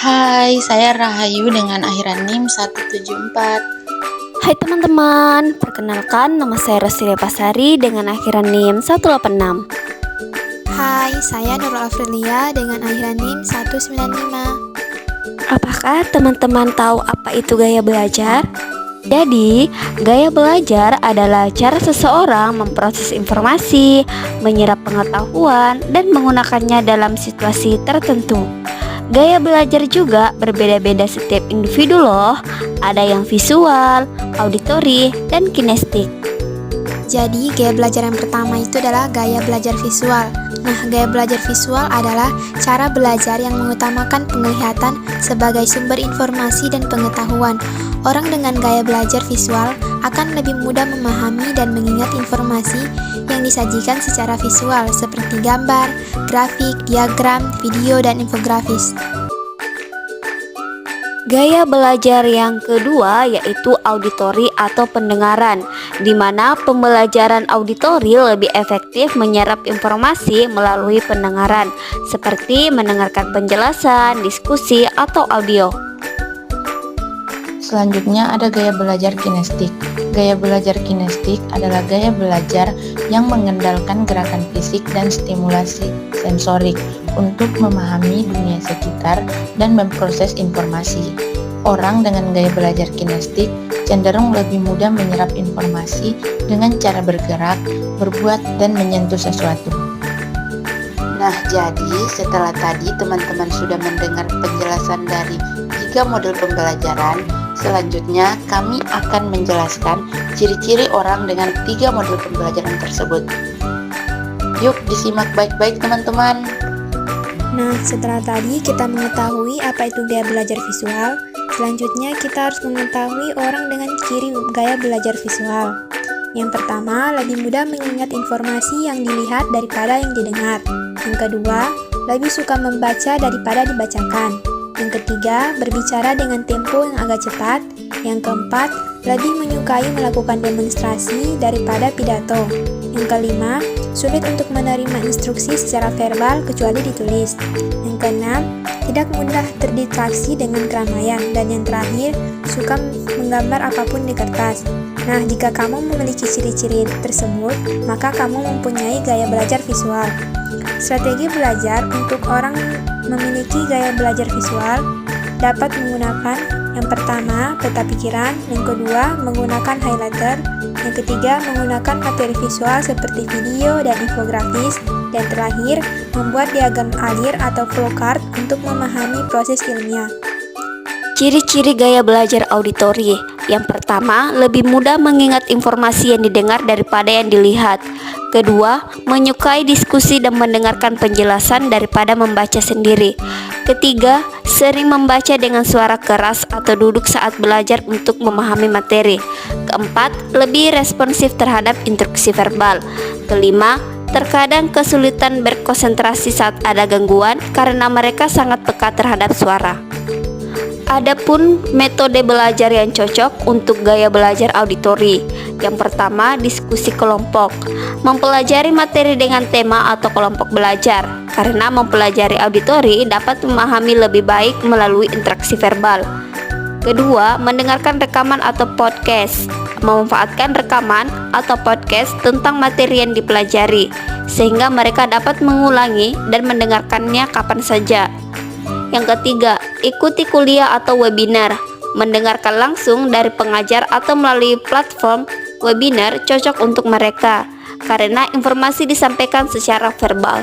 Hai, saya Rahayu dengan akhiran NIM 174. Hai teman-teman, perkenalkan nama saya Rosilia Pasari dengan akhiran NIM 186. Hai, saya Nurul Afrilia dengan akhiran NIM 195. Apakah teman-teman tahu apa itu gaya belajar? Jadi, gaya belajar adalah cara seseorang memproses informasi, menyerap pengetahuan, dan menggunakannya dalam situasi tertentu. Gaya belajar juga berbeda-beda setiap individu loh. Ada yang visual, auditori, dan kinestik. Jadi, gaya belajar yang pertama itu adalah gaya belajar visual. Nah, gaya belajar visual adalah cara belajar yang mengutamakan penglihatan sebagai sumber informasi dan pengetahuan. Orang dengan gaya belajar visual akan lebih mudah memahami dan mengingat informasi yang disajikan secara visual seperti gambar, grafik, diagram, video, dan infografis. Gaya belajar yang kedua yaitu auditori atau pendengaran, di mana pembelajaran auditori lebih efektif menyerap informasi melalui pendengaran, seperti mendengarkan penjelasan, diskusi, atau audio. Selanjutnya ada gaya belajar kinestik. Gaya belajar kinestik adalah gaya belajar yang mengendalikan gerakan fisik dan stimulasi sensorik untuk memahami dunia sekitar dan memproses informasi. Orang dengan gaya belajar kinestik cenderung lebih mudah menyerap informasi dengan cara bergerak, berbuat, dan menyentuh sesuatu. Nah, jadi setelah tadi teman-teman sudah mendengar penjelasan dari 3 model pembelajaran, selanjutnya kami akan menjelaskan ciri-ciri orang dengan 3 model pembelajaran tersebut. Yuk disimak baik-baik teman-teman. Nah, setelah tadi kita mengetahui apa itu gaya belajar visual, selanjutnya kita harus mengetahui orang dengan ciri gaya belajar visual. Yang pertama, lebih mudah mengingat informasi yang dilihat daripada yang didengar. Yang kedua, lebih suka membaca daripada dibacakan. Yang ketiga, berbicara dengan tempo yang agak cepat. Yang keempat, lebih menyukai melakukan demonstrasi daripada pidato. Yang kelima, sulit untuk menerima instruksi secara verbal kecuali ditulis. Yang keenam, tidak mudah terdistraksi dengan keramaian. Dan yang terakhir, suka menggambar apapun di kertas. Nah, jika kamu memiliki ciri-ciri tersebut, maka kamu mempunyai gaya belajar visual. Strategi belajar untuk orang memiliki gaya belajar visual dapat menggunakan yang pertama, peta pikiran, yang kedua, menggunakan highlighter, yang ketiga, menggunakan materi visual seperti video dan infografis, dan terakhir, membuat diagram alir atau flowchart untuk memahami proses ilmiah. Ciri-ciri gaya belajar auditori. Yang pertama, lebih mudah mengingat informasi yang didengar daripada yang dilihat. Kedua, menyukai diskusi dan mendengarkan penjelasan daripada membaca sendiri. Ketiga, sering membaca dengan suara keras atau duduk saat belajar untuk memahami materi. Keempat, lebih responsif terhadap instruksi verbal. Kelima, terkadang kesulitan berkonsentrasi saat ada gangguan karena mereka sangat peka terhadap suara. Adapun metode belajar yang cocok untuk gaya belajar auditori. Yang pertama, diskusi kelompok. Mempelajari materi dengan tema atau kelompok belajar. Karena mempelajari auditori dapat memahami lebih baik melalui interaksi verbal. Kedua, mendengarkan rekaman atau podcast. Memanfaatkan rekaman atau podcast tentang materi yang dipelajari, sehingga mereka dapat mengulangi dan mendengarkannya kapan saja. Yang ketiga, ikuti kuliah atau webinar. Mendengarkan langsung dari pengajar atau melalui platform webinar cocok untuk mereka, karena informasi disampaikan secara verbal.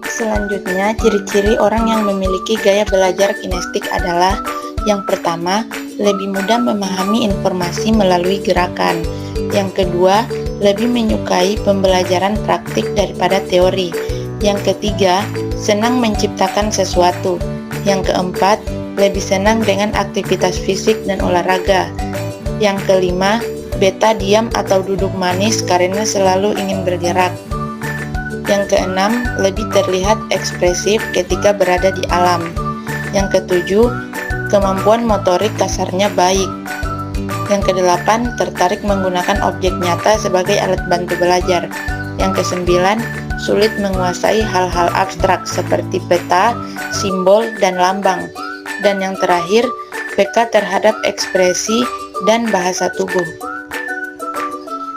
Selanjutnya, ciri-ciri orang yang memiliki gaya belajar kinestik adalah: yang pertama, lebih mudah memahami informasi melalui gerakan. Yang kedua, lebih menyukai pembelajaran praktik daripada teori. Yang ketiga, senang menciptakan sesuatu. Yang keempat, lebih senang dengan aktivitas fisik dan olahraga. Yang kelima, beta diam atau duduk manis karena selalu ingin bergerak. Yang keenam, lebih terlihat ekspresif ketika berada di alam. Yang ketujuh, kemampuan motorik kasarnya baik. Yang kedelapan, tertarik menggunakan objek nyata sebagai alat bantu belajar. Yang kesembilan, sulit menguasai hal-hal abstrak seperti peta, simbol, dan lambang. Dan yang terakhir, peka terhadap ekspresi dan bahasa tubuh.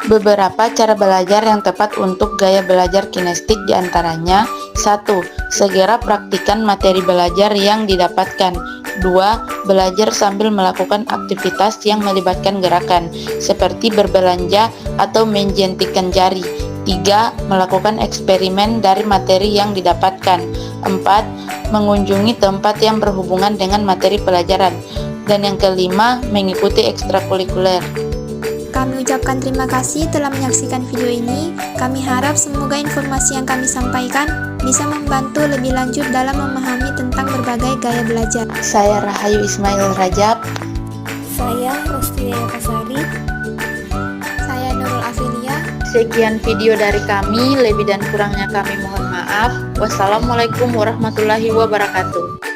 Beberapa cara belajar yang tepat untuk gaya belajar kinestik diantaranya: 1. Segera praktikkan materi belajar yang didapatkan. 2. Belajar sambil melakukan aktivitas yang melibatkan gerakan, seperti berbelanja atau menjentikan jari. 3. Melakukan eksperimen dari materi yang didapatkan. 4. Mengunjungi tempat yang berhubungan dengan materi pelajaran. Dan yang kelima, mengikuti ekstrakurikuler. Kami ucapkan terima kasih telah menyaksikan video ini. Kami harap semoga informasi yang kami sampaikan bisa membantu lebih lanjut dalam memahami tentang berbagai gaya belajar. Saya Rahayu Ismail Rajab. Saya Rostilia Kasari. Saya Nurul Afilia. Sekian video dari kami, lebih dan kurangnya kami mohon maaf. Wassalamualaikum warahmatullahi wabarakatuh.